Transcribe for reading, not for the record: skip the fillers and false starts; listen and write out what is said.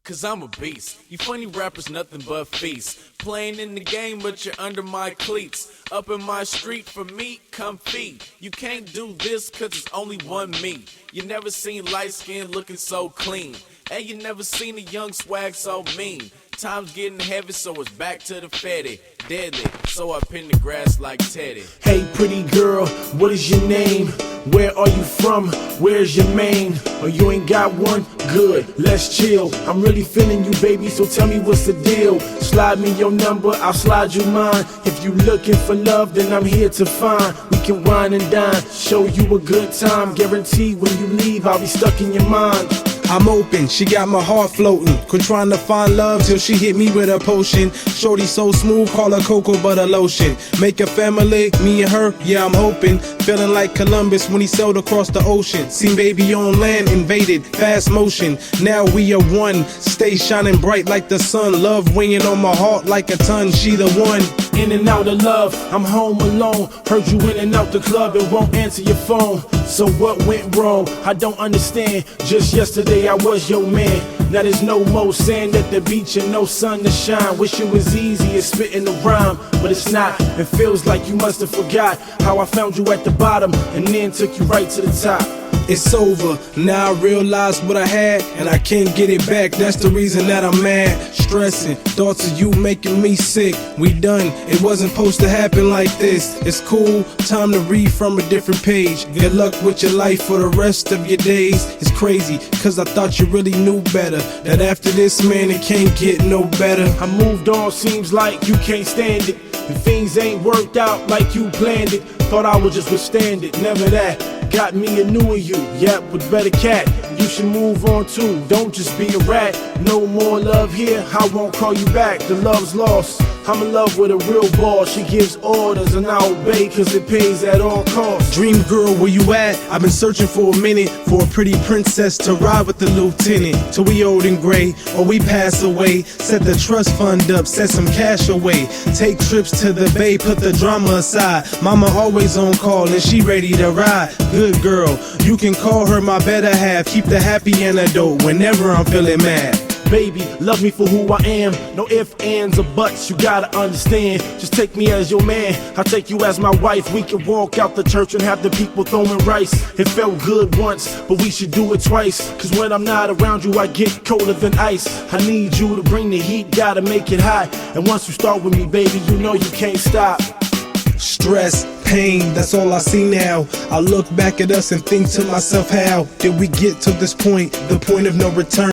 Cause I'm a beast. You funny rappers nothing but feasts. Playing in the game but you're under my cleats. Up in my street for me, come feed. You can't do this cause it's only one me. You never seen light skin looking so clean. And you never seen a young swag so mean. Time's getting heavy so it's back to the fatty. Deadly, so I pin the grass like Teddy. Hey pretty girl, what is your name? Where are you from? Where's your main? Oh, you ain't got one? Good, let's chill. I'm really feeling you, baby, so tell me what's the deal. Slide me your number, I'll slide you mine. If you looking for love, then I'm here to find. We can wine and dine, show you a good time. Guarantee when you leave, I'll be stuck in your mind. I'm open, she got my heart floating. Quit trying to find love till she hit me with a potion. Shorty so smooth, call her cocoa butter lotion. Make a family, me and her, yeah I'm hoping. Feeling like Columbus when he sailed across the ocean. Seen baby on land, invaded, fast motion. Now we are one, stay shining bright like the sun. Love weighing on my heart like a ton, she the one. In and out of love, I'm home alone. Heard you in and out the club and won't answer your phone. So what went wrong? I don't understand. Just yesterday I was your man. Now there's no more sand at the beach and no sun to shine. Wish it was easy as spitting a rhyme, but it's not. It feels like you must have forgot how I found you at the bottom and then took you right to the top. It's over, now I realize what I had and I can't get it back, that's the reason that I'm mad. Stressing, thoughts of you making me sick. We done, it wasn't supposed to happen like this. It's cool, time to read from a different page. Good luck with your life for the rest of your days. It's crazy, cause I thought you really knew better. That after this, man, it can't get no better. I moved on, seems like you can't stand it. And things ain't worked out like you planned it. Thought I would just withstand it, never that. Got me a new you, yep, with better cat. You should move on too, don't just be a rat. No more love here, I won't call you back. The love's lost, I'm in love with a real boss. She gives orders and I obey cause it pays at all costs. Dream girl, where you at? I've been searching for a minute for a pretty princess to ride with the lieutenant. Till we old and gray, or we pass away. Set the trust fund up, set some cash away. Take trips to the bay, put the drama aside. Mama always on call and she ready to ride. Good girl, you can call her my better half. Keep the happy antidote whenever I'm feeling mad. Baby, love me for who I am. No ifs, ands, or buts, you gotta understand. Just take me as your man, I'll take you as my wife. We can walk out the church and have the people throwing rice. It felt good once, but we should do it twice. Cause when I'm not around you, I get colder than ice. I need you to bring the heat, gotta make it hot. And once you start with me, baby, you know you can't stop. Stress, pain, that's all I see now. I look back at us and think to myself, how did we get to this point? The point of no return.